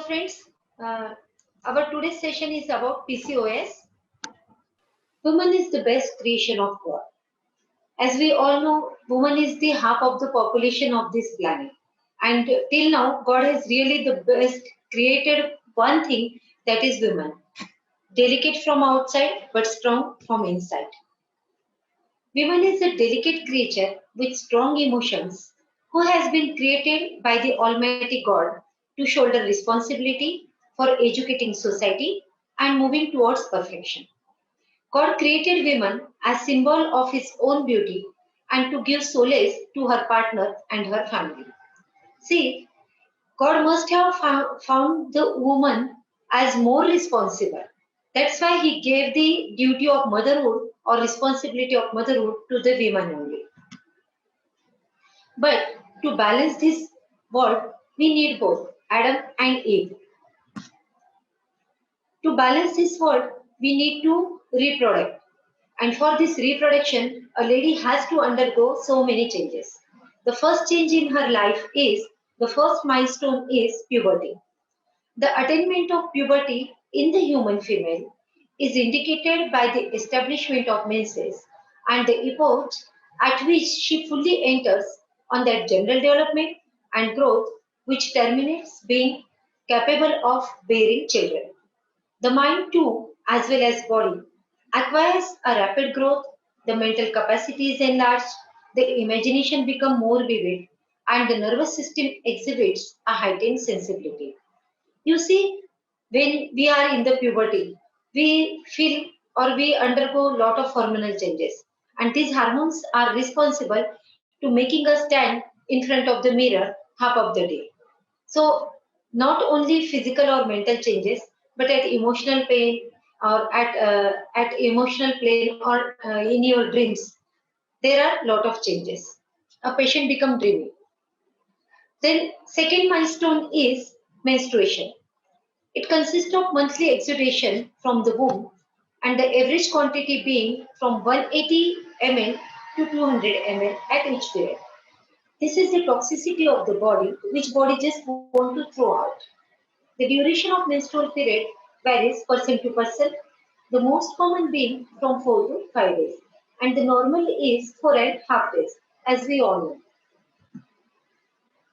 friends, uh, our today's session is about PCOS. Woman is the best creation of God. As we all know, woman is the half of the population of this planet. And till now, God has really the best created one thing, that is woman. Delicate from outside but strong from inside. Woman is a delicate creature with strong emotions who has been created by the Almighty God to shoulder responsibility for educating society and moving towards perfection. God created woman as symbol of his own beauty and to give solace to her partner and her family. See, God must have found the woman as more responsible. That's why he gave the duty of motherhood or responsibility of motherhood to the women only. But to balance this world, we need both Adam and Eve. To balance this world, we need to reproduce. And for this reproduction, a lady has to undergo so many changes. The first change in her life is, the first milestone is puberty. The attainment of puberty in the human female is indicated by the establishment of menses and the epoch at which she fully enters on that general development and growth which terminates being capable of bearing children. The mind too, as well as body, acquires a rapid growth, the mental capacity is enlarged, the imagination becomes more vivid, and the nervous system exhibits a heightened sensibility. You see, when we are in the puberty, we feel or we undergo a lot of hormonal changes. And these hormones are responsible to making us stand in front of the mirror half of the day. So, not only physical or mental changes, but at emotional pain or at emotional plane or in your dreams, there are lot of changes. A patient become dreamy. Then, second milestone is menstruation. It consists of monthly exudation from the womb and the average quantity being from 180 ml to 200 ml at each period. This is the toxicity of the body, which body just want to throw out. The duration of menstrual period varies person to person, the most common being from 4 to 5 days, and the normal is 4.5 days, as we all know.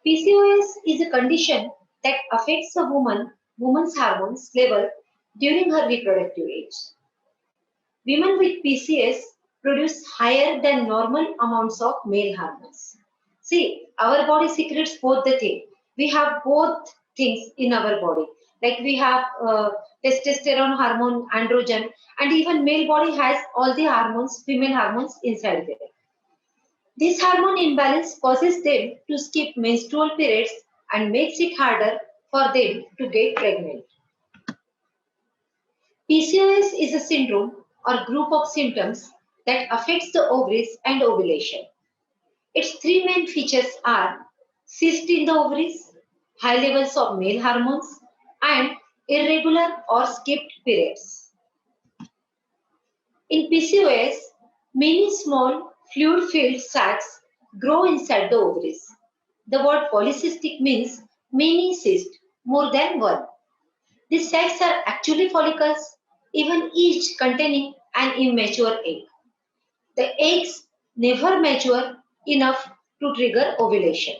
PCOS is a condition that affects a woman's hormones level during her reproductive age. Women with PCOS produce higher than normal amounts of male hormones. See, our body secretes both the things. We have both things in our body. Like we have testosterone hormone, androgen, and even male body has all the hormones, female hormones inside there. This hormone imbalance causes them to skip menstrual periods and makes it harder for them to get pregnant. PCOS is a syndrome or group of symptoms that affects the ovaries and ovulation. Its three main features are cyst in the ovaries, high levels of male hormones, and irregular or skipped periods. In PCOS, many small fluid-filled sacs grow inside the ovaries. The word polycystic means many cysts, more than one. These sacs are actually follicles, even each containing an immature egg. The eggs never mature enough to trigger ovulation.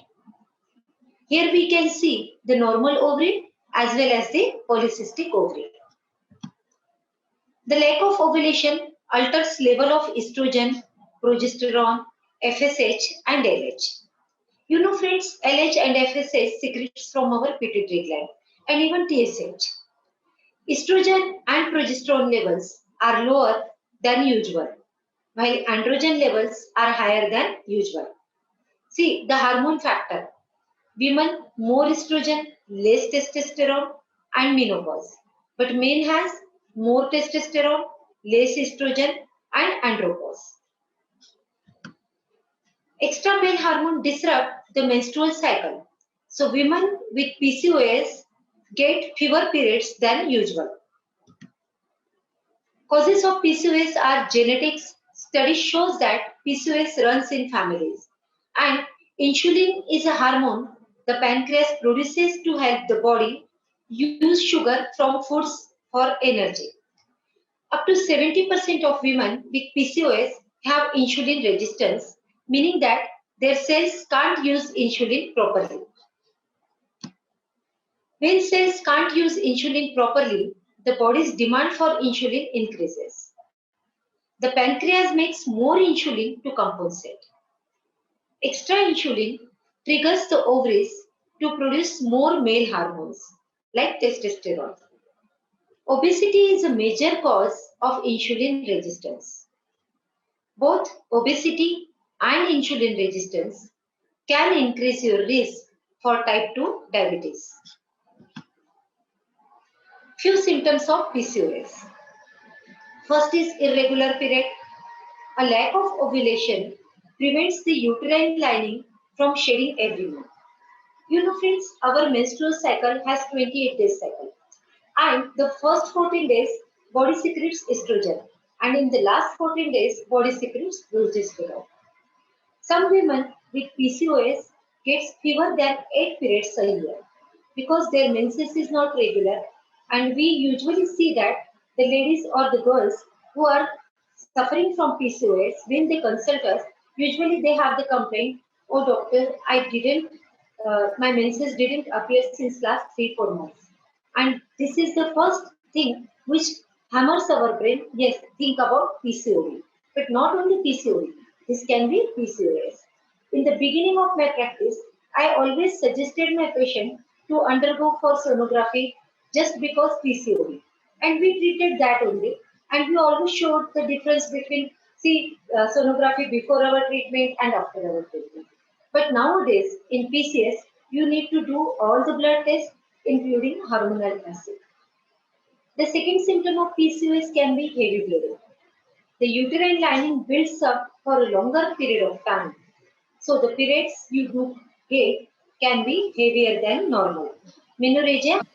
Here we can see the normal ovary as well as the polycystic ovary. The lack of ovulation alters level of estrogen, progesterone, FSH and LH. You know friends, LH and FSH secretes from our pituitary gland and even TSH. Estrogen and progesterone levels are lower than usual, while androgen levels are higher than usual. See the hormone factor. Women more estrogen, less testosterone and menopause. But men has more testosterone, less estrogen and andropause. Extra male hormone disrupt the menstrual cycle. So women with PCOS get fewer periods than usual. Causes of PCOS are genetics. Study shows that PCOS runs in families. And insulin is a hormone the pancreas produces to help the body use sugar from foods for energy. Up to 70% of women with PCOS have insulin resistance, meaning that their cells can't use insulin properly. When cells can't use insulin properly, the body's demand for insulin increases. The pancreas makes more insulin to compensate. Extra insulin triggers the ovaries to produce more male hormones like testosterone. Obesity is a major cause of insulin resistance. Both obesity and insulin resistance can increase your risk for type 2 diabetes. Few symptoms of PCOS. First is irregular period. A lack of ovulation prevents the uterine lining from shedding every month. You know friends, our menstrual cycle has 28 days cycle. And the first 14 days, body secretes estrogen. And in the last 14 days, body secretes progesterone. Some women with PCOS gets fewer than 8 periods a year because their menses is not regular, and we usually see that the ladies or the girls who are suffering from PCOS, when they consult us, usually they have the complaint, oh doctor, my menses didn't appear since last 3 4 months. And this is the first thing which hammers our brain, yes, think about PCOD. But not only PCOD, this can be PCOS. In the beginning of my practice, I always suggested my patient to undergo for sonography just because PCOD. And we treated that only. And we always showed the difference between sonography before our treatment and after our treatment. But nowadays in PCS, you need to do all the blood tests, including hormonal acid. The second symptom of PCOS can be heavy bleeding. The uterine lining builds up for a longer period of time. So the periods you do get can be heavier than normal. Menorrhagia,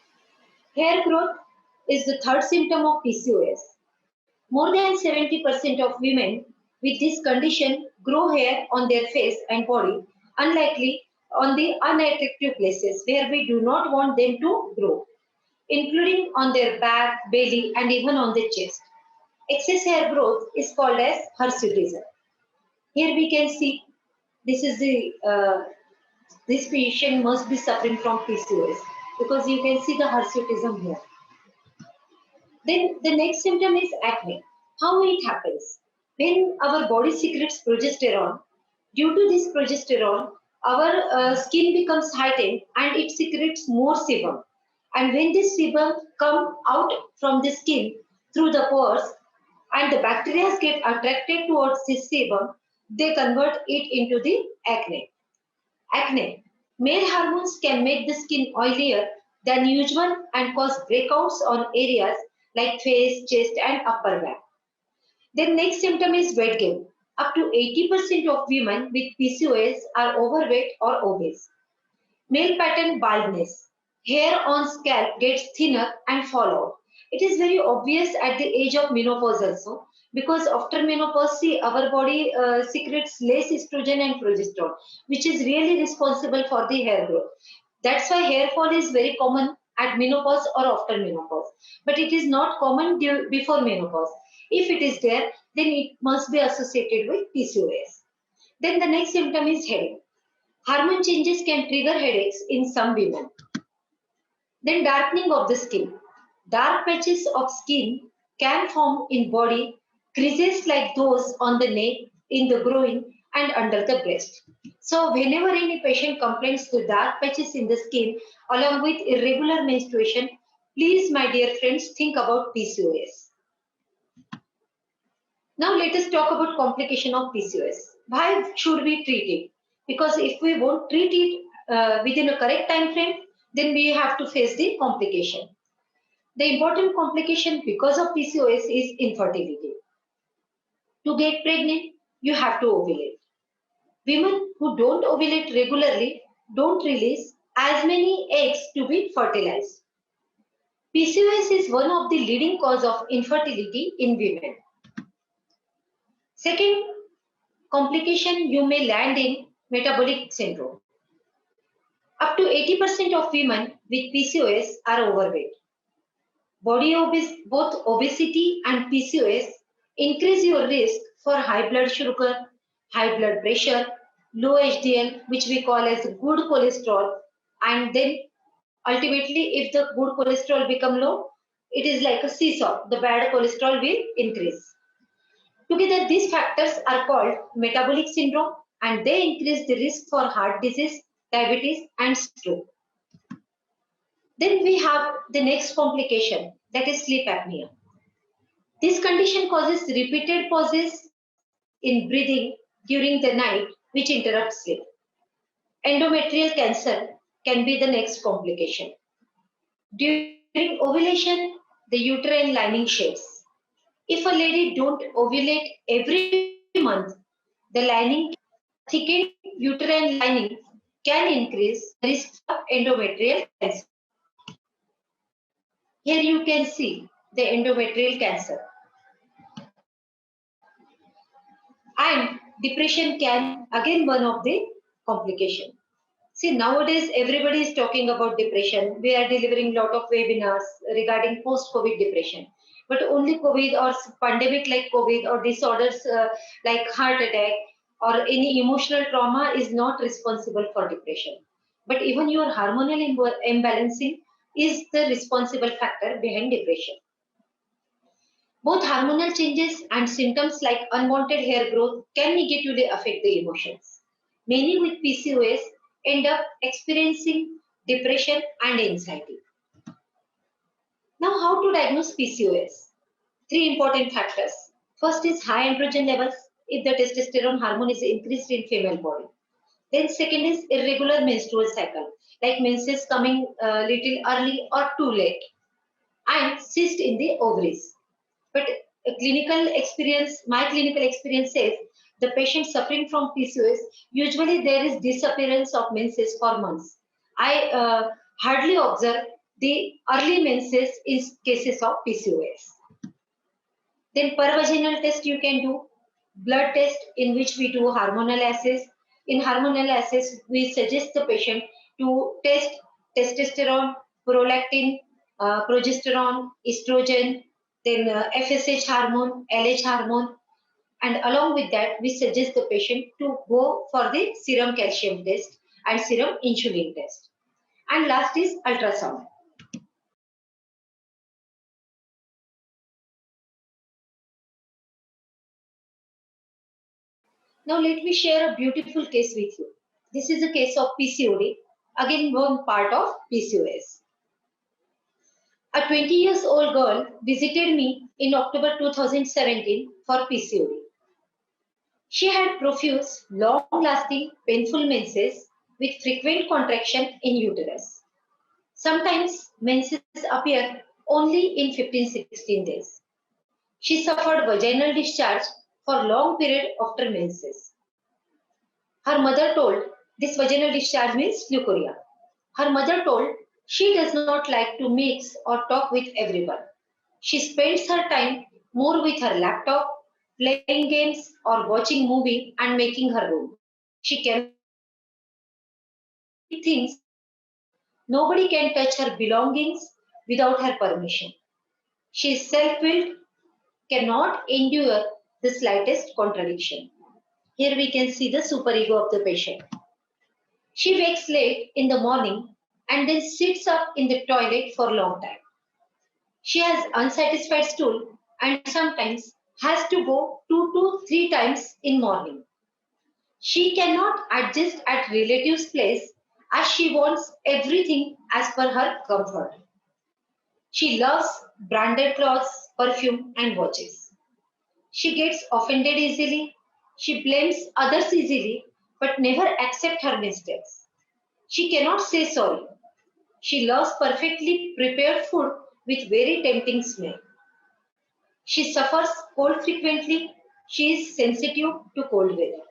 hair growth is the third symptom of PCOS. More than 70% of women with this condition grow hair on their face and body, unlikely on the unattractive places where we do not want them to grow, including on their back, belly, and even on the chest. Excess hair growth is called as hirsutism. Here we can see this is the this patient must be suffering from PCOS because you can see the hirsutism here. Then the next symptom is acne. How it happens? When our body secretes progesterone, due to this progesterone, our skin becomes heightened and it secretes more sebum. And when this sebum come out from the skin through the pores and the bacteria get attracted towards this sebum, they convert it into the acne. Acne. Male hormones can make the skin oilier than usual and cause breakouts on areas like face, chest, and upper back. The next symptom is weight gain. Up to 80% of women with PCOS are overweight or obese. Male pattern baldness. Hair on scalp gets thinner and fall out. It is very obvious at the age of menopause also because after menopause, see, our body secretes less estrogen and progesterone, which is really responsible for the hair growth. That's why hair fall is very common at menopause or after menopause, but it is not common before menopause. If it is there, then it must be associated with PCOS. Then the next symptom is headache. Hormone changes can trigger headaches in some women. Then darkening of the skin. Dark patches of skin can form in body, creases like those on the neck, in the groin and under the breast. So whenever any patient complains to dark patches in the skin along with irregular menstruation, please my dear friends think about PCOS. Now let us talk about complication of PCOS. Why should we treat it? Because if we won't treat it within a correct time frame, then we have to face the complication. The important complication because of PCOS is infertility. To get pregnant, you have to ovulate. Women who don't ovulate regularly don't release as many eggs to be fertilized. PCOS is one of the leading cause of infertility in women. Second complication, you may land in metabolic syndrome. Up to 80% of women with PCOS are overweight. Both obesity and PCOS increase your risk for high blood sugar, high blood pressure, low HDL, which we call as good cholesterol, and then ultimately, if the good cholesterol become low, it is like a seesaw. The bad cholesterol will increase. Together, these factors are called metabolic syndrome, and they increase the risk for heart disease, diabetes, and stroke. Then we have the next complication, that is sleep apnea. This condition causes repeated pauses in breathing during the night, which interrupts sleep. Endometrial cancer can be the next complication. During ovulation, the uterine lining sheds. If a lady don't ovulate every month, the lining, thickened uterine lining can increase the risk of endometrial cancer. Here you can see the endometrial cancer. And depression can again one of the complication. See, nowadays everybody is talking about depression. We are delivering lot of webinars regarding post-COVID depression. But only COVID or pandemic like COVID or disorders like heart attack or any emotional trauma is not responsible for depression. But even your hormonal imbalancing is the responsible factor behind depression. Both hormonal changes and symptoms like unwanted hair growth can negatively affect the emotions. Many with PCOS end up experiencing depression and anxiety. Now, how to diagnose PCOS? Three important factors. First is high androgen levels, if the testosterone hormone is increased in female body. Then second is irregular menstrual cycle, like menses coming little early or too late, and cyst in the ovaries. But my clinical experience says the patient suffering from PCOS, usually there is disappearance of menses for months. I hardly observe the early menses in cases of PCOS. Then pervaginal test you can do, blood test in which we do hormonal assays. In hormonal assays, we suggest the patient to test testosterone, prolactin, progesterone, estrogen, then FSH hormone, LH hormone, and along with that, we suggest the patient to go for the serum calcium test and serum insulin test. And last is ultrasound. Now let me share a beautiful case with you. This is a case of PCOD, again one part of PCOS. A 20 years old girl visited me in October 2017 for PCOD. She had profuse, long-lasting, painful menses with frequent contraction in uterus. Sometimes menses appear only in 15-16 days. She suffered vaginal discharge for long period after menses. Her mother told this vaginal discharge means leukorrhea. Her mother told she does not like to mix or talk with everyone. She spends her time more with her laptop, playing games or watching movie and making her room. She can things. Nobody can touch her belongings without her permission. She is self-willed, cannot endure the slightest contradiction. Here we can see the superego of the patient. She wakes late in the morning and then sits up in the toilet for a long time. She has unsatisfied stool and sometimes has to go 2 to 3 times in morning. She cannot adjust at relatives' place as she wants everything as per her comfort. She loves branded clothes, perfume and watches. She gets offended easily. She blames others easily but never accepts her mistakes. She cannot say sorry. She loves perfectly prepared food with very tempting smell. She suffers cold frequently. She is sensitive to cold weather.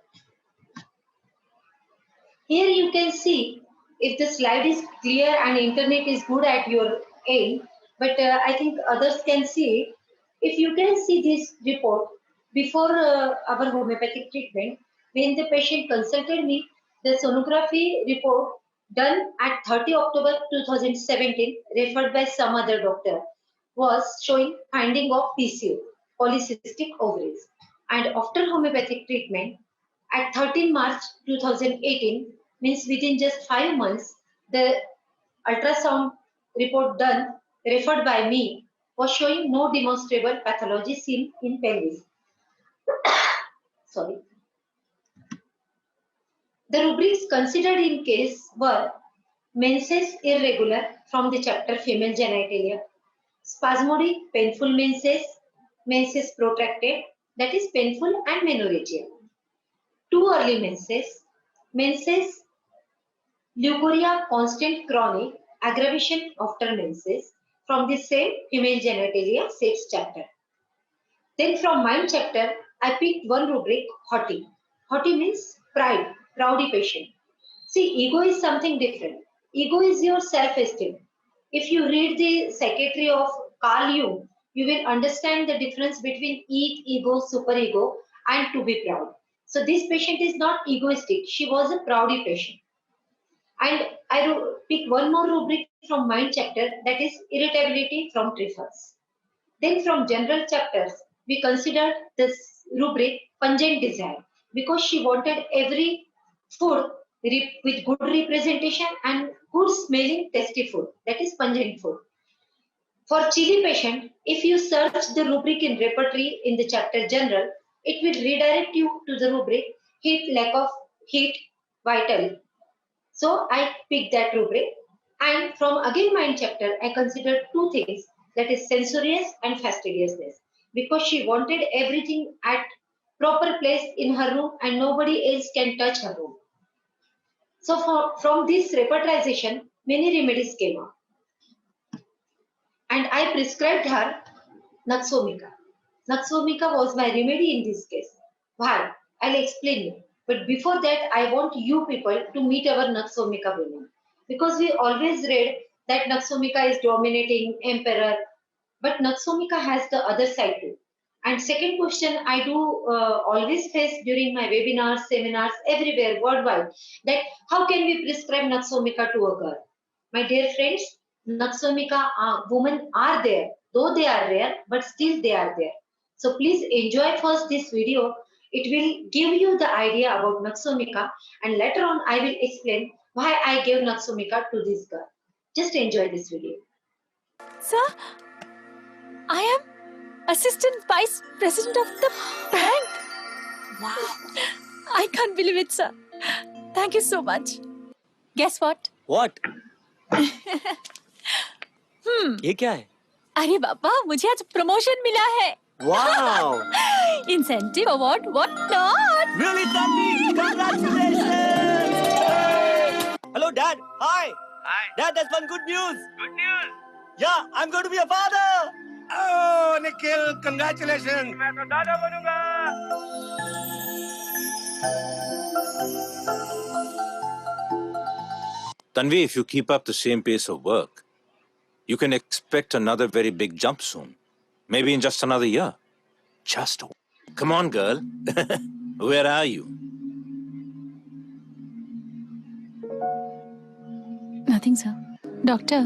Here you can see if the slide is clear and internet is good at your end, but I think others can see it. If you can see this report before our homeopathic treatment, when the patient consulted me, the sonography report done at 30 October 2017, referred by some other doctor, was showing finding of PCO, polycystic ovaries. And after homeopathic treatment, at 13 March 2018, means within just 5 months, the ultrasound report done, referred by me, was showing no demonstrable pathology seen in pelvis. Sorry. The rubrics considered in case were menses irregular from the chapter female genitalia, spasmodic painful menses, menses protracted, that is painful and menorrhagia, too early menses, menses leukorrhea constant chronic, aggravation after menses from the same female genitalia sex chapter. Then from mind chapter, I picked one rubric, haughty. Haughty means pride, proudy patient. See, ego is something different. Ego is your self-esteem. If you read the Psychiatry of Carl Jung, you will understand the difference between ego, superego, and to be proud. So this patient is not egoistic. She was a proudy patient. And I pick one more rubric from mind chapter, that is irritability from triphus. Then from general chapters, we considered this rubric pungent desire because she wanted every food with good representation and good smelling tasty food, that is pungent food. For chili patient, if you search the rubric in repertory in the chapter general, it will redirect you to the rubric heat, lack of heat, vital. So I picked that rubric, and from again mind chapter, I considered two things, that is censorious and fastidiousness, because she wanted everything at proper place in her room and nobody else can touch her room. So from this repertorization, many remedies came up, and I prescribed her Naxomica. Naxomica was my remedy in this case. Why? I'll explain you. But before that, I want you people to meet our Naxomica women. Because we always read that Naxomica is dominating, emperor, but Naxomica has the other side too. And second question I do always face during my webinars, seminars, everywhere worldwide, that how can we prescribe Naxomica to a girl? My dear friends, Naxomica women are there, though they are rare, but still they are there. So please enjoy first this video. It will give you the idea about Naxomica, and later on I will explain why I gave Naxomica to this girl. Just enjoy this video. Sir, I am Assistant Vice President of the bank. Wow. I can't believe it, sir. Thank you so much. Guess what? What? ये क्या है? अरे बाबा, मुझे आज promotion मिला है. Wow! Incentive award, what not? Really, Tanvi? Congratulations! Hello, Dad. Hi. Hi. Dad, that's one good news. Good news. Yeah, I'm going to be a father. Oh, Nikhil, congratulations. मैं तो दादा बनूंगा. Tanvi, if you keep up the same pace of work, you can expect another very big jump soon. Maybe in just another year. Just come on, girl. Where are you? Nothing, sir. Doctor,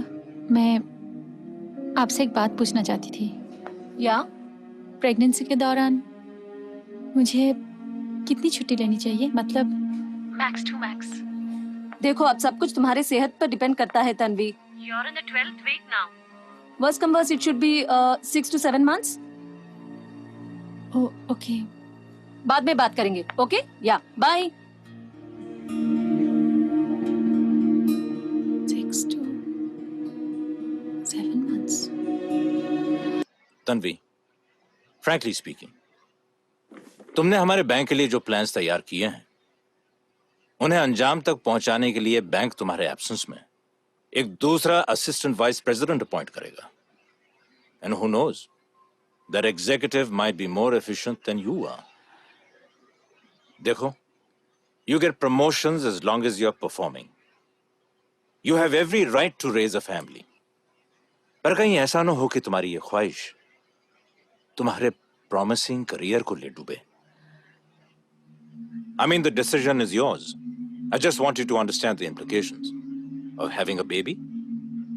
मैं आपसे एक बात पूछना चाहती थी. या? Pregnancy के दौरान मुझे कितनी छुट्टी लेनी चाहिए? मतलब मैक्स टू मैक्स. देखो, अब सब कुछ तुम्हारे सेहत पर डिपेंड करता है, Tanvi. You're in the 12th week now. Worst come worst, it should be 6 to 7 months. Oh, okay. बाद में बात करेंगे, okay? या, bye. 6 to 7 months. Tanvi, frankly speaking, तुमने हमारे बैंक के लिए जो प्लान्स तैयार किए हैं, उन्हें अंजाम तक पहुंचाने के लिए बैंक तुम्हारे एब्सेंस में एक दूसरा असिस्टेंट वाइस प्रेसिडेंट अपॉइंट करेगा. And who knows, that executive might be more efficient than you are. देखो, you get promotions as long as you're performing. You have every right to raise a family. पर कहीं ऐसा ना हो कि तुम्हारी ये ख्वाहिश तुम्हारे promising career को ले डूबे. I mean, the decision is yours. I just want you to understand the implications. of having a baby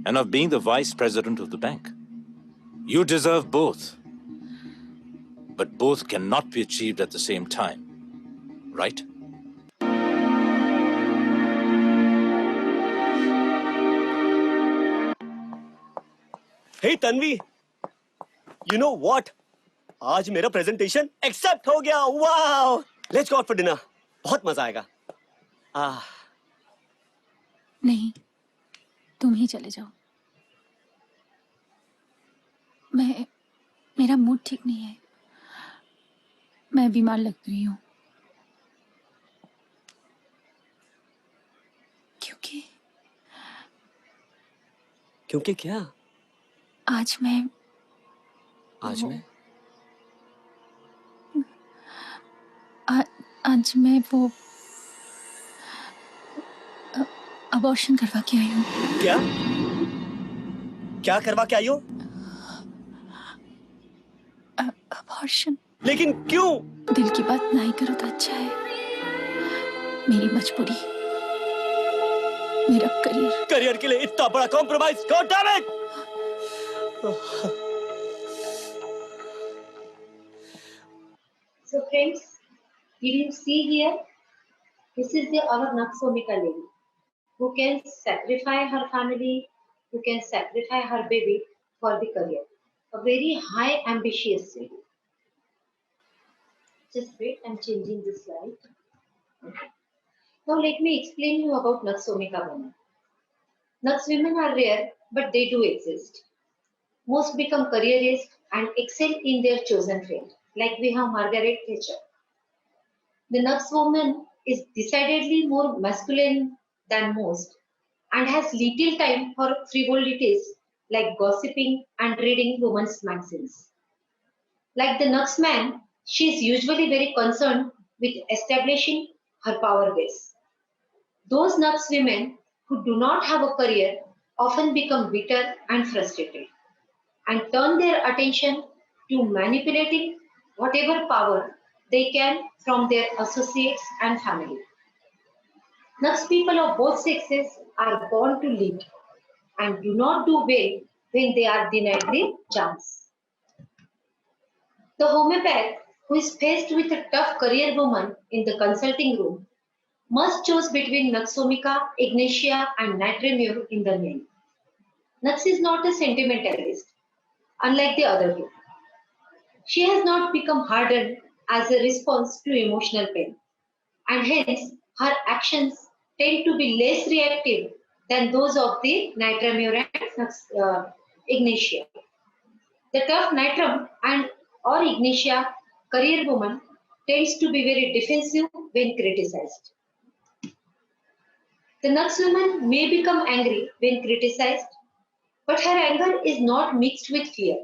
and of being the vice president of the bank. You deserve both. But both cannot be achieved at the same time. Right? Hey Tanvi, you know what? आज मेरा presentation accept हो गया. Wow. Let's go out for dinner. बहुत मजा आएगा. नहीं, तुम ही चले जाओ. मेरा मूड ठीक नहीं है. मैं बीमार लग रही हूँ. क्योंकि क्या? आज मैं आज मैं वो अबॉर्शन करवा के आई हूँ. क्या? क्या करवा के आई हो? अबॉर्शन. लेकिन क्यों? दिल की बात नहीं करो तो अच्छा है. मेरी मजबूरी, मेरा करियर के लिए इतना बड़ा compromise. God damn it. So friends, did you see here? This is our Naksomika lady who can sacrifice her family, who can sacrifice her baby for the career. A very high ambitious lady. Just wait, I'm changing the slide. Okay. Now let me explain you about Naksomika women. Naks women are rare, but they do exist. Most become careerists and excel in their chosen field, like we have Margaret Thatcher. The Naks woman is decidedly more masculine than most and has little time for frivolities like gossiping and reading women's magazines. Like the Naks man, she is usually very concerned with establishing her power base. Those Naks women who do not have a career often become bitter and frustrated and turn their attention to manipulating whatever power they can from their associates and family. Naks people of both sexes are born to lead and do not do well when they are denied the chance. The homeopath who is faced with a tough career woman in the consulting room must choose between Naksomika, Ignatia and Natremure in the name. Naks is not a sentimentalist, unlike the other two. She has not become hardened as a response to emotional pain, and hence her actions tend to be less reactive than those of the Nitramure and Ignatia. The tough Nitram and or Ignatia career woman tends to be very defensive when criticized. The Naks woman may become angry when criticized, but her anger is not mixed with fear,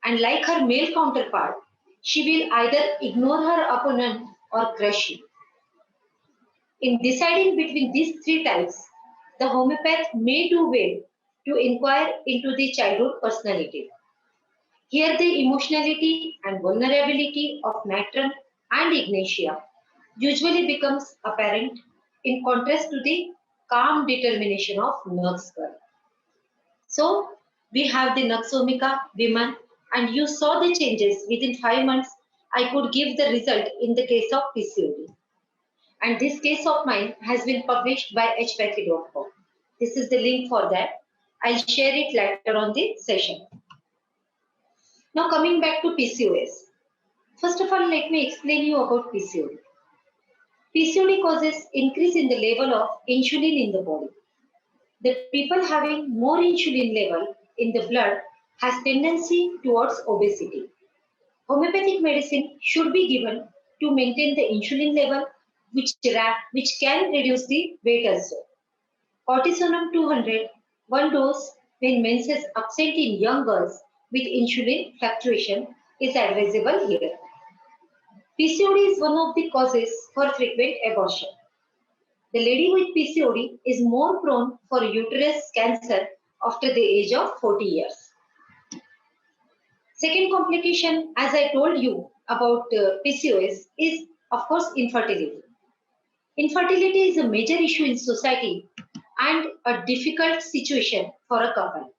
and like her male counterpart, she will either ignore her opponent or crush him. In deciding between these three types, the homeopath may do well to inquire into the childhood personality. Here the emotionality and vulnerability of Natram and Ignatia usually becomes apparent in contrast to the calm determination of Naks girl. So we have the Naksomika women, and you saw the changes within 5 months. I could give the result in the case of PCOD. And this case of mine has been published by hpathy.com. This is the link for that. I'll share it later on the session. Now coming back to PCOS. First of all, let me explain you about PCOD. PCOD causes increase in the level of insulin in the body. The people having more insulin level in the blood has tendency towards obesity. Homeopathic medicine should be given to maintain the insulin level, which can reduce the weight also. Cortisone 200, one dose when menses absent in young girls with insulin fluctuation is advisable here. PCOD is one of the causes for frequent abortion. The lady with PCOD is more prone for uterus cancer after the age of 40 years. Second complication, as I told you about PCOS, is of course infertility. Infertility is a major issue in society and a difficult situation for a couple.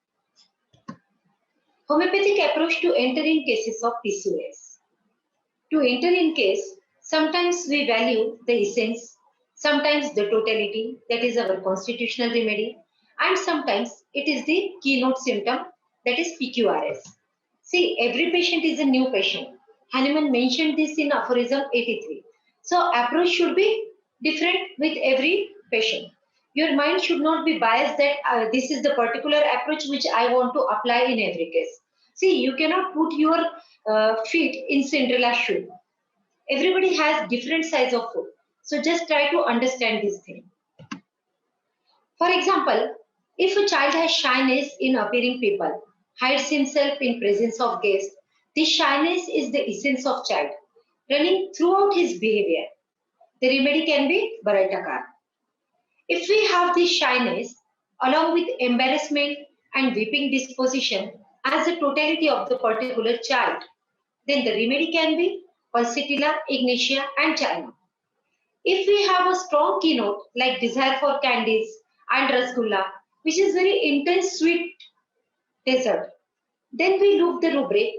Homeopathic approach to enter in cases of PCOS. To enter in case, sometimes we value the essence, sometimes the totality, that is our constitutional remedy, and sometimes it is the keynote symptom, that is PQRS. See, every patient is a new patient. Hahnemann mentioned this in aphorism 83. So, approach should be different with every patient. Your mind should not be biased that this is the particular approach which I want to apply in every case. See, you cannot put your feet in Cinderella's shoe. Everybody has different size of foot. So just try to understand this thing. For example, if a child has shyness in appearing people, hides himself in presence of guests, this shyness is the essence of child, running throughout his behavior. The remedy can be Baratakar. If we have this shyness, along with embarrassment and weeping disposition as the totality of the particular child, then the remedy can be Pulsatilla, Ignatia, and China. If we have a strong keynote like desire for candies and rasgulla, which is very intense sweet dessert, then we look the rubric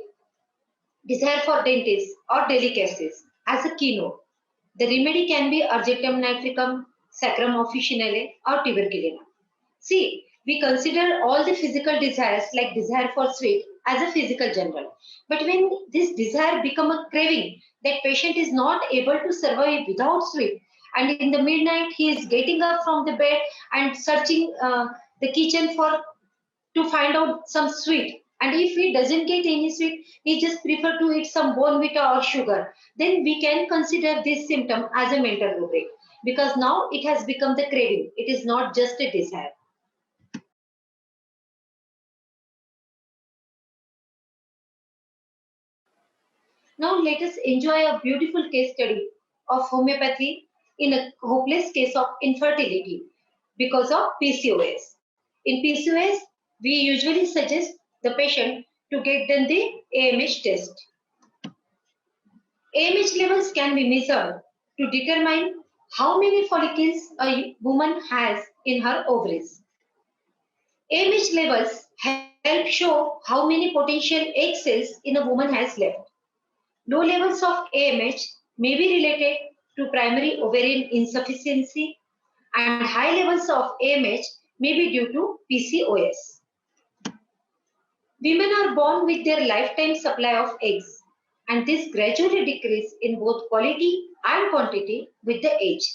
desire for dentists or delicacies as a keynote. The remedy can be Argentum nitricum, Sacrum officinale, or tuberculina. See, we consider all the physical desires like desire for sweet as a physical general. But when this desire become a craving, that patient is not able to survive without sweet, and in the midnight he is getting up from the bed and searching the kitchen for to find out some sweet. And if he doesn't get any sweet, he just prefer to eat some bonvita or sugar. Then we can consider this symptom as a mental rubric because now it has become the craving. It is not just a desire. Now let us enjoy a beautiful case study of homeopathy in a hopeless case of infertility because of PCOS. In PCOS, we usually suggest the patient to get done the AMH test. AMH levels can be measured to determine how many follicles a woman has in her ovaries. AMH levels help show how many potential egg cells in a woman has left. Low levels of AMH may be related to primary ovarian insufficiency and high levels of AMH may be due to PCOS. Women are born with their lifetime supply of eggs and this gradually decreases in both quality and quantity with the age.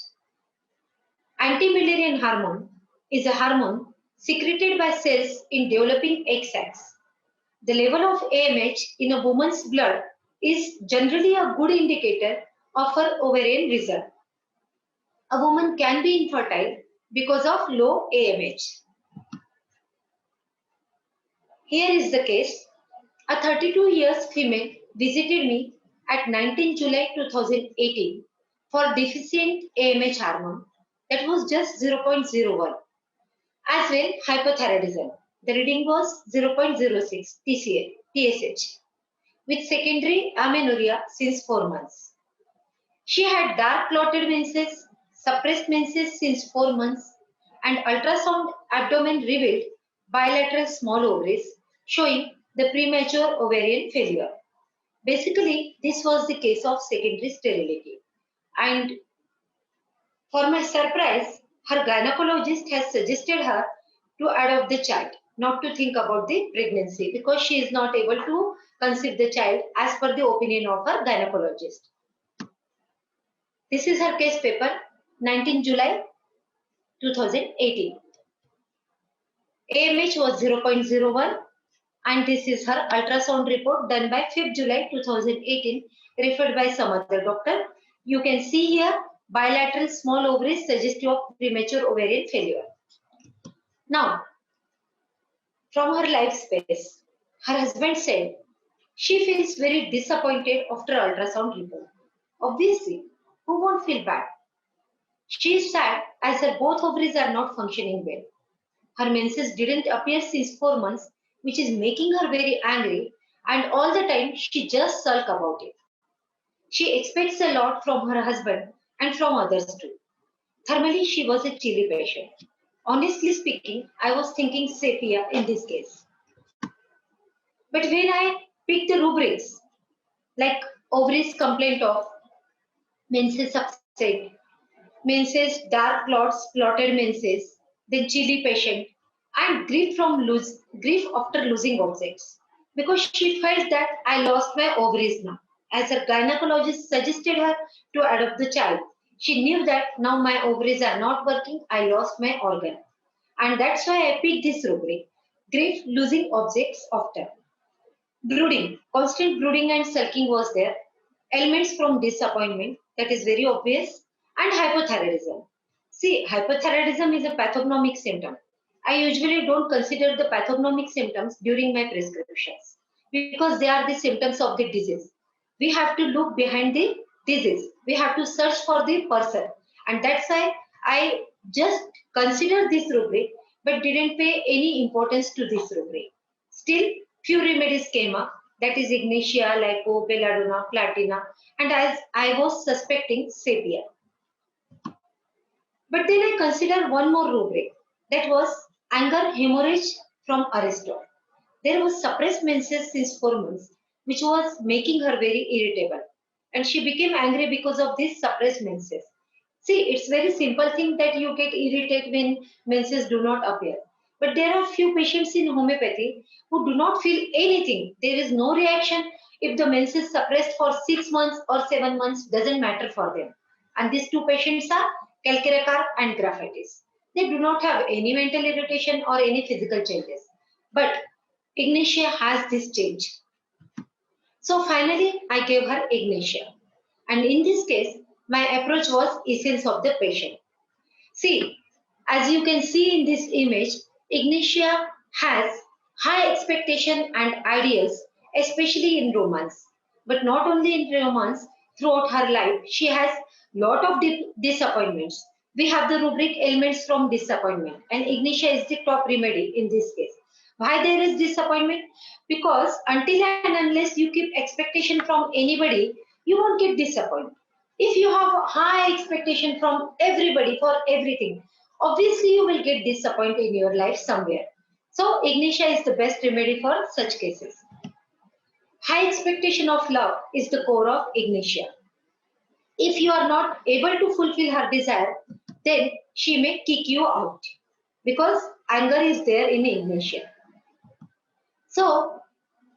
Anti-Müllerian hormone is a hormone secreted by cells in developing egg sacs. The level of AMH in a woman's blood is generally a good indicator of her ovarian result. A woman can be infertile because of low AMH. Here is the case. A 32 years female visited me at 19 July 2018 for deficient AMH hormone that was just 0.01 as well hypothyroidism. The reading was 0.06 TSH with secondary amenorrhea since 4 months. She had dark clotted menses, suppressed menses since 4 months, and ultrasound abdomen revealed bilateral small ovaries showing the premature ovarian failure. Basically, this was the case of secondary sterility. And for my surprise, her gynecologist has suggested her to adopt the child, not to think about the pregnancy because she is not able to conceive the child as per the opinion of her gynecologist. This is her case paper, 19 July 2018. AMH was 0.01 and this is her ultrasound report done by 5th July 2018 referred by some other doctor. You can see here bilateral small ovaries suggestive of premature ovarian failure. Now, from her life space, her husband said she feels very disappointed after ultrasound report. Obviously, who won't feel bad? She is sad as her both ovaries are not functioning well. Her menses didn't appear since 4 months, which is making her very angry, and all the time she just sulks about it. She expects a lot from her husband and from others too. Thermally, she was a chilly patient. Honestly speaking, I was thinking sepia in this case. But when I picked the rubrics, like ovaries complaint of menses upset, menses dark clots, clotted menses, then chilly patient, and grief after losing objects. Because she felt that I lost my ovaries now. As her gynecologist suggested her to adopt the child, she knew that now my ovaries are not working, I lost my organ. And that's why I picked this rubric. Grief losing objects after. Brooding, constant brooding and sulking was there. Elements from disappointment, that is very obvious, and hypothyroidism. See, hypothyroidism is a pathognomic symptom. I usually don't consider the pathognomic symptoms during my prescriptions because they are the symptoms of the disease. We have to look behind the disease. We have to search for the person. And that's why I just considered this rubric but didn't pay any importance to this rubric. Still, few remedies came up, that is ignatia, lipo, belladonna, platina, and as I was suspecting sepia. But then I considered one more rubric, that was anger hemorrhage from Aristotle. There was suppressed menses since 4 months, which was making her very irritable. And she became angry because of this suppressed menses. See, it's very simple thing that you get irritated when menses do not appear. But there are few patients in homeopathy who do not feel anything. There is no reaction. If the menses suppressed for 6 months or 7 months, doesn't matter for them. And these two patients are calcareous and graphitis. They do not have any mental irritation or any physical changes. But Ignatia has this change. So finally, I gave her Ignatia. And in this case, my approach was essence of the patient. See, as you can see in this image, Ignatia has high expectation and ideals, especially in romance. But not only in romance, throughout her life, she has lot of disappointments. We have the rubric elements from disappointment, and Ignatia is the top remedy in this case. Why there is disappointment? Because until and unless you keep expectation from anybody, you won't get disappointed. If you have a high expectation from everybody for everything, obviously you will get disappointed in your life somewhere. So Ignatia is the best remedy for such cases. High expectation of love is the core of Ignatia. If you are not able to fulfill her desire, then she may kick you out because anger is there in Ignatia. So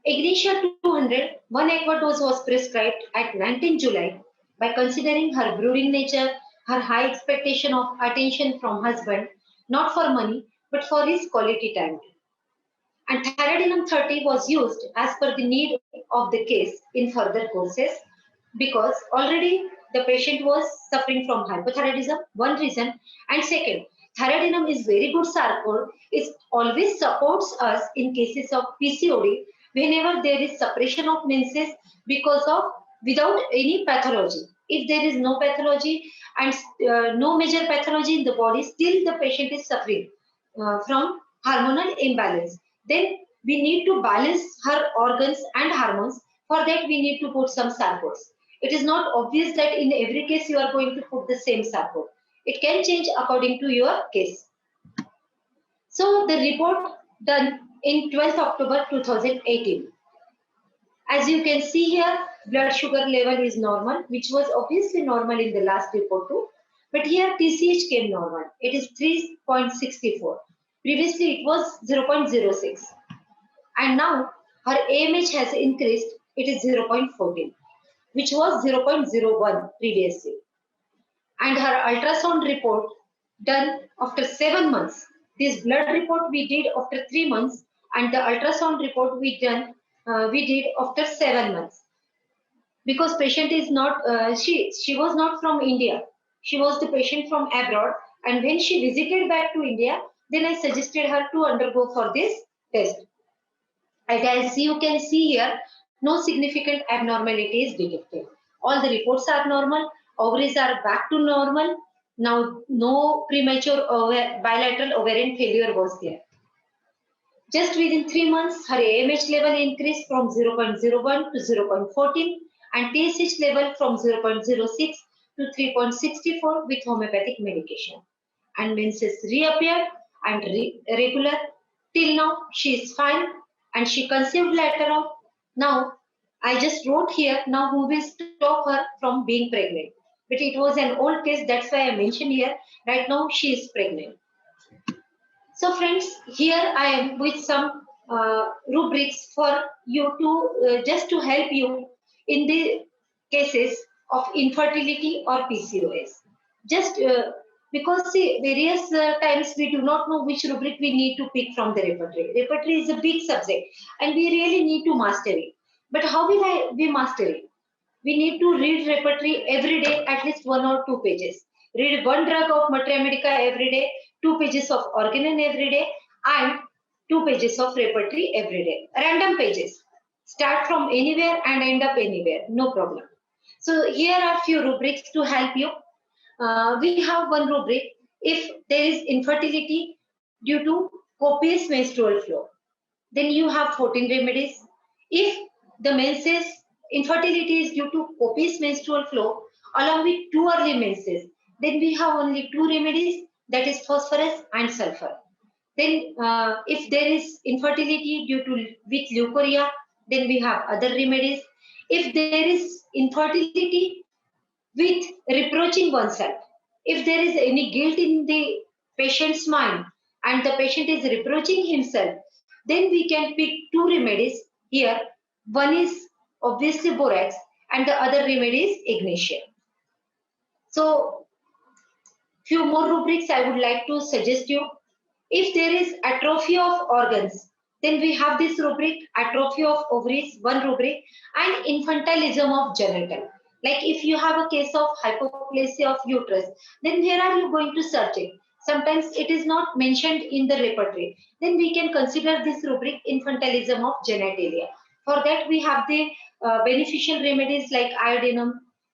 Ignatia 200, one aqua dose was prescribed at 19 July by considering her brooding nature, her high expectation of attention from husband, not for money, but for his quality time. And Thyroidinum 30 was used as per the need of the case in further courses because already the patient was suffering from hypothyroidism, one reason, and second, thyroidinum is very good sarcode. It always supports us in cases of PCOD whenever there is suppression of menses because of without any pathology. If there is no pathology and no major pathology in the body, still the patient is suffering from hormonal imbalance. Then we need to balance her organs and hormones. For that, we need to put some sarcodes. It is not obvious that in every case you are going to put the same sarcode. It can change according to your case. So the report done in 12th October 2018. As you can see here, blood sugar level is normal, which was obviously normal in the last report too. But here TCH came normal. It is 3.64. Previously it was 0.06. And now her AMH has increased. It is 0.14, which was 0.01 previously. And her ultrasound report done after 7 months. This blood report we did after 3 months, and the ultrasound report we did after 7 months. Because patient is not she was not from India. She was the patient from abroad, and when she visited back to India, then I suggested her to undergo for this test. And as you can see here, no significant abnormality is detected. All the reports are normal. Ovaries are back to normal. Now, no premature bilateral ovarian failure was there. Just within 3 months, her AMH level increased from 0.01 to 0.14 and TSH level from 0.06 to 3.64 with homeopathic medication. And menses reappeared and regular. Till now, she is fine and she conceived later on. Now, I just wrote here, now who will stop her from being pregnant? But it was an old case, that's why I mentioned here. Right now, she is pregnant. So friends, here I am with some rubrics for you to just to help you in the cases of infertility or PCOS. Just because see, various times we do not know which rubric we need to pick from the repertory. Repertory is a big subject and we really need to master it. But how will we master it? We need to read repertory every day, at least 1 or 2 pages. Read one drug of Materia Medica every day, 2 pages of Organon every day, and 2 pages of repertory every day. Random pages. Start from anywhere and end up anywhere, no problem. So here are few rubrics to help you. We have one rubric. If there is infertility due to copious menstrual flow, then you have 14 remedies. If the menses infertility is due to copious menstrual flow along with too early menses, then we have only 2 remedies, that is phosphorus and sulfur. Then if there is infertility due to with leukorrhea, then we have other remedies. If there is infertility with reproaching oneself, if there is any guilt in the patient's mind and the patient is reproaching himself, then we can pick 2 remedies here. One is obviously borax and the other remedy is ignition. So few more rubrics I would like to suggest you. If there is atrophy of organs, then we have this rubric, atrophy of ovaries, one rubric, and infantilism of genital. Like if you have a case of hypoplasia of uterus, then where are you going to search it? Sometimes it is not mentioned in the repertory. Then we can consider this rubric, infantilism of genitalia. For that we have the beneficial remedies like iodinum,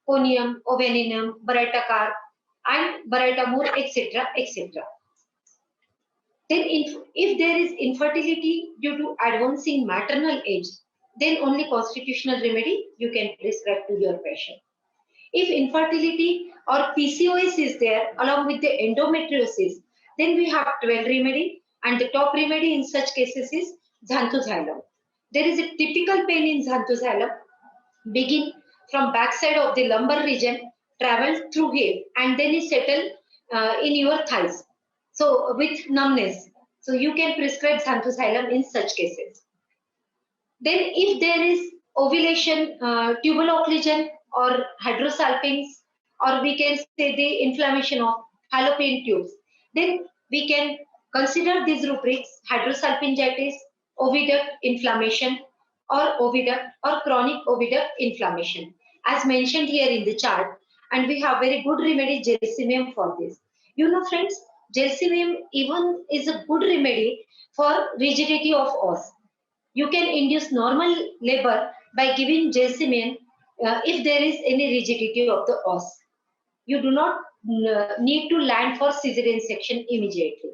conium, oveninum, baritacar, and baritamur, etc., etc. Then if there is infertility due to advancing maternal age, then only constitutional remedy you can prescribe to your patient. If infertility or PCOS is there along with the endometriosis, then we have 12 remedy and the top remedy in such cases is xanthosylum. There is a typical pain in xanthosylum, begin from backside of the lumbar region, travel through hip and then is settle in your thighs. So with numbness, so you can prescribe xanthosylum in such cases. Then if there is ovulation, tubal occlusion or hydrosalpinx, or we can say the inflammation of fallopian tubes, then we can consider these rubrics, hydrosalpingitis, oviduct inflammation, or oviduct or chronic oviduct inflammation, as mentioned here in the chart. And we have very good remedy, gelsemium, for this. You know, friends, gelsemium even is a good remedy for rigidity of os. You can induce normal labor by giving gelsemium if there is any rigidity of the os. You do not need to land for cesarean section immediately.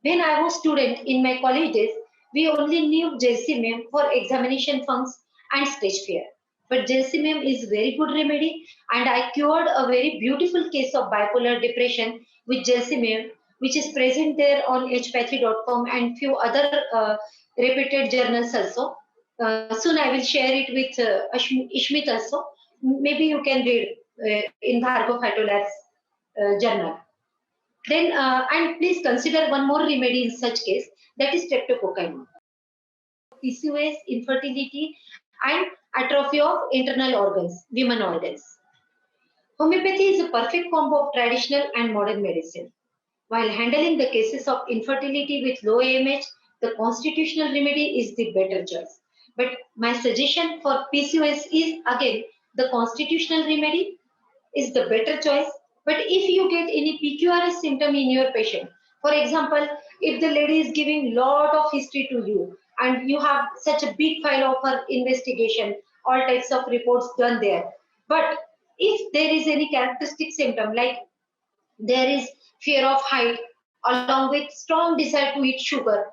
When I was student in my college days, we only knew gelsemium for examination funks and stage fear. But gelsemium is very good remedy and I cured a very beautiful case of bipolar depression with gelsemium, which is present there on hpathy.com and few other reputed journals also. Soon I will share it with Ishmit also. Maybe you can read in Bhargav Phytolabs journal. Then, and please consider one more remedy in such case, that is streptococcinum. PCOS, infertility, and atrophy of internal organs, women organs. Homeopathy is a perfect combo of traditional and modern medicine. While handling the cases of infertility with low AMH, the constitutional remedy is the better choice. But my suggestion for PCOS is again the constitutional remedy is the better choice. But if you get any PQRS symptom in your patient, for example, if the lady is giving lot of history to you and you have such a big file of her investigation, all types of reports done there, but if there is any characteristic symptom like there is fear of height along with strong desire to eat sugar,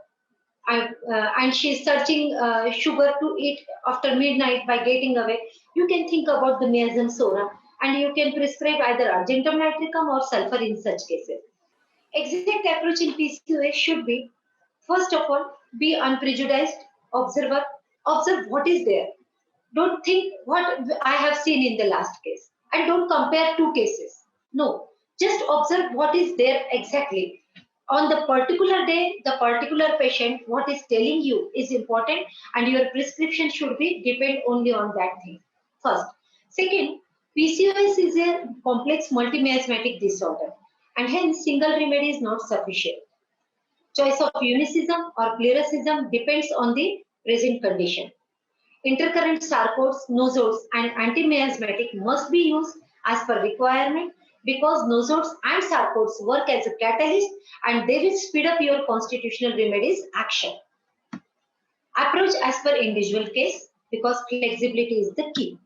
and she is searching sugar to eat after midnight by getting away, you can think about the miasm sora and you can prescribe either argentum nitricum or sulfur in such cases. Exact approach in PCOS should be, first of all, be unprejudiced, observer, observe what is there. Don't think what I have seen in the last case, and don't compare two cases. No, just observe what is there exactly. On the particular day, the particular patient, what is telling you is important, and your prescription should be depend only on that thing. First. Second, PCOS is a complex multi-miasmatic disorder, and hence single remedy is not sufficient. Choice of unicism or pleurisism depends on the present condition. Intercurrent sarcodes, nosodes, and antimiasmatic must be used as per requirement because nosodes and sarcodes work as a catalyst and they will speed up your constitutional remedies action. Approach as per individual case because flexibility is the key.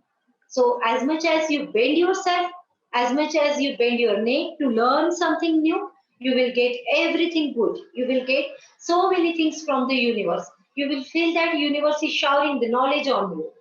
So as much as you bend yourself, as much as you bend your neck to learn something new, you will get everything good. You will get so many things from the universe. You will feel that universe is showering the knowledge on you.